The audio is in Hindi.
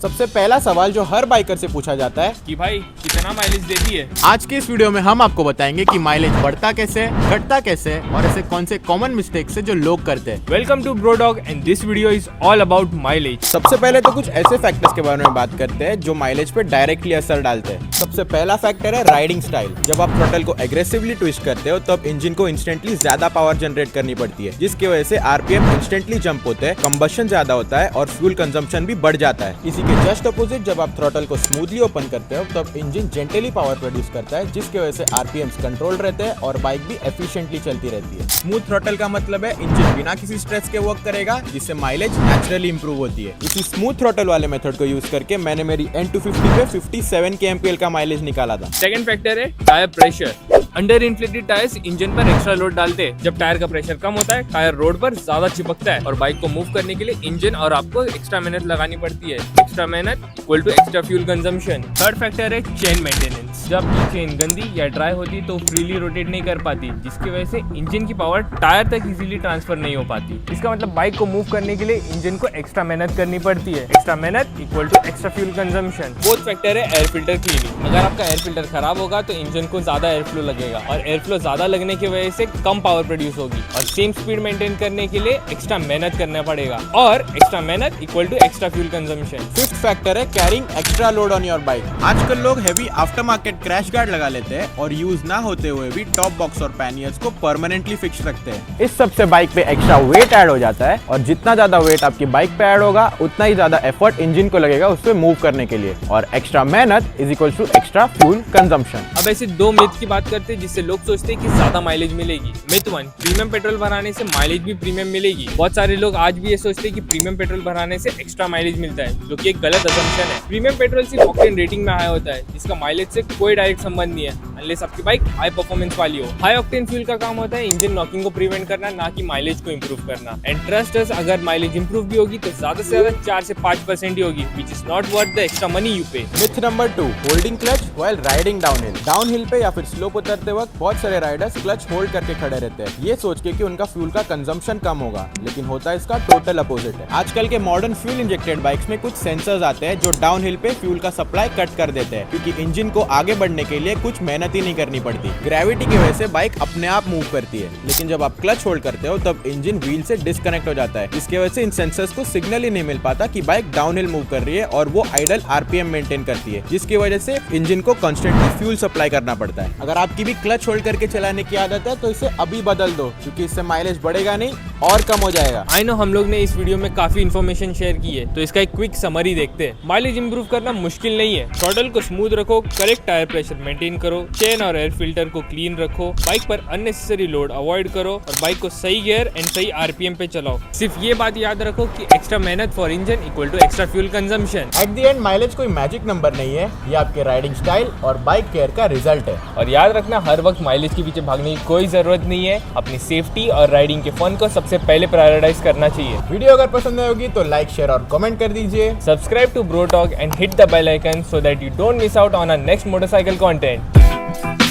सबसे पहला सवाल जो हर बाइकर से पूछा जाता है कि भाई कितना माइलेज देती है। आज के इस वीडियो में हम आपको बताएंगे कि माइलेज बढ़ता कैसे, घटता कैसे और ऐसे कौन से कॉमन मिस्टेक्स है जो लोग करते हैं। Welcome to Brodog and this video is all about mileage. सबसे पहले तो कुछ ऐसे फैक्टर्स के बारे में बात करते हैं जो माइलेज पे डायरेक्टली असर डालते हैं। सबसे पहला फैक्टर है राइडिंग स्टाइल। जब आप थ्रॉटल को एग्रेसिवली ट्विस्ट करते हो तब इंजन को इंस्टेंटली ज्यादा पावर जनरेट करनी पड़ती है, जिसकी वजह से आरपीएम इंस्टेंटली जंप होते हैं, कंबशन ज्यादा होता है और फ्यूल कंजम्पशन भी बढ़ जाता है। इसी के जस्ट अपोजिट जब आप थ्रॉटल को स्मूथली ओपन करते हो तब इंजन जेंटली पावर प्रोड्यूस करता है, जिसकी वजह से आरपीएम्स कंट्रोल रहते हैं और बाइक भी एफिशिएंटली चलती रहती है। स्मूथ थ्रॉटल का मतलब है इंजन बिना किसी स्ट्रेस के वर्क करेगा, जिससे माइलेज नेचुरली इंप्रूव होती है। इसी स्मूथ थ्रॉटल वाले मेथड को यूज करके मैंने मेरी N250 पे 57 kmpl का माइलेज निकाला था। सेकंड फैक्टर है tyre pressure. Under inflated tyres engine पर एक्स्ट्रा लोड डालते हैं। जब टायर का प्रेशर कम होता है टायर रोड पर ज्यादा चिपकता है और बाइक को मूव करने के लिए इंजन और आपको एक्स्ट्रा मेहनत लगानी पड़ती है। एक्स्ट्रा मेहनत equal to extra fuel consumption. Third factor है चेन मेंटेनेंस। जब ये चेन गंदी या ड्राई होती तो फ्रीली रोटेट नहीं कर पाती, जिसकी वजह से इंजन की पावर टायर तक इजीली ट्रांसफर नहीं हो पाती। इसका मतलब बाइक को मूव करने के लिए इंजन को एक्स्ट्रा मेहनत करनी पड़ती है। एक्स्ट्रा मेहनत equal to extra fuel consumption. Fourth factor है एयर फिल्टर क्लीनिंग। अगर आपका एयर फिल्टर खराब होगा तो इंजन को ज्यादा एयर फ्लो लगेगा और एयर फ्लो ज्यादा लगने की वजह से कम पावर प्रोड्यूस होगी और सेम स्पीड मेंटेन करने के लिए एक्स्ट्रा मेहनत करना पड़ेगा और एक्स्ट्रा मेहनत equal to extra fuel consumption. Fifth factor है carrying extra load on your bike. आजकल लोग heavy after market crash guard लगा लेते हैं और यूज ना होते हुए भी टॉप बॉक्स और पैनियर्स को परमानेंटली फिक्स रखते हैं। इस सबसे बाइक पे एक्स्ट्रा वेट ऐड हो जाता है और जितना ज्यादा वेट आपकी बाइक पे ऐड होगा उतना ही ज्यादा एफर्ट इंजन को लगेगा उससे मूव करने के लिए और एक्स्ट्रा मेहनत is equal to extra fuel consumption. अब ऐसे दो मिथ की बात करते हैं जिससे लोग सोचते हैं कि ज्यादा माइलेज मिलेगी। मिथ 1, प्रीमियम पेट्रोल भराने से माइलेज भी प्रीमियम मिलेगी। बहुत सारे लोग आज भी ये सोचते हैं कि प्रीमियम पेट्रोल भराने से एक्स्ट्रा माइलेज मिलता है, जो कि एक गलत असम्पशन है। प्रीमियम पेट्रोल सिर्फ ऑक्टेन रेटिंग में हाई होता है, जिसका माइलेज से कोई डायरेक्ट संबंध नहीं है अनलेस आपकी बाइक हाई परफॉर्मेंस वाली हो। हाई ऑक्टेन फ्यूल का काम होता है इंजन नॉकिंग को प्रिवेंट करना, ना कि माइलेज को इंप्रूव करना। एंड ट्रस्ट अस, अगर माइलेज इंप्रूव भी होगी तो ज्यादा से ज्यादा 4 से 5% ही होगी, which is not worth the extra money you pay. Myth number 2, holding clutch while riding downhill. Downhill पे या फिर स्लोप उतरते वक्त बहुत सारे राइडर्स क्लच होल्ड करके खड़े रहते हैं, ये सोच के कि उनका फ्यूल का कंजम्पशन कम होगा, लेकिन होता है इसका टोटल अपोजिट है। आजकल के मॉडर्न फ्यूल इंजेक्टेड बाइक्स में कुछ सेंसर्स आते हैं जो डाउनहिल पे फ्यूल का सप्लाई कट कर देते हैं, क्योंकि इंजन को आगे बढ़ने के लिए कुछ मेहनत ही नहीं करनी पड़ती। ग्रेविटी की वजह से बाइक अपने आप मूव करती है, लेकिन जब आप क्लच होल्ड करते हो तब इंजन व्हील से डिस्कनेक्ट हो जाता है, जिसकी वजह से इन सेंसर्स को सिग्नल ही नहीं मिल पाता कि बाइक डाउनहिल मूव कर रही है और वो आइडल आरपीएम मेंटेन करती है, जिसकी वजह से इंजन को कांस्टेंटली फ्यूल सप्लाई करना पड़ता है। अगर आपकी भी क्लच होल्ड करके चलाने की आदत है तो इसे अभी बदल दो, क्योंकि इससे माइलेज बढ़ेगा नहीं और कम हो जाएगा। आई नो हम लोग ने इस वीडियो में काफी इन्फॉर्मेशन शेयर की है, तो इसका एक क्विक समरी देखते हैं। माइलेज इंप्रूव करना मुश्किल नहीं है। थ्रॉटल को स्मूथ रखो, करेक्ट टायर प्रेशर मेंटेन करो, चेन और एयर फिल्टर को क्लीन रखो, बाइक पर अननेसेसरी लोड अवॉइड करो और बाइक को सही गियर एंड सही आरपीएम पे चलाओ। सिर्फ ये बात याद रखो कि एक्स्ट्रा मेहनत for engine equal to extra fuel consumption. At the end mileage कोई मैजिक नंबर नहीं है, ये आपके राइडिंग स्टाइल और बाइक केयर का रिजल्ट है। और याद रखना, हर वक्त माइलेज के पीछे भागने की कोई जरूरत नहीं है। अपनी सेफ्टी और राइडिंग के फन को सबसे पहले प्रायोरिटाइज करना चाहिए। वीडियो अगर पसंद आई होगी तो लाइक, शेयर और कमेंट कर दीजिए। Subscribe to Brodog and hit the bell icon so that you don't miss out on our next motorcycle content.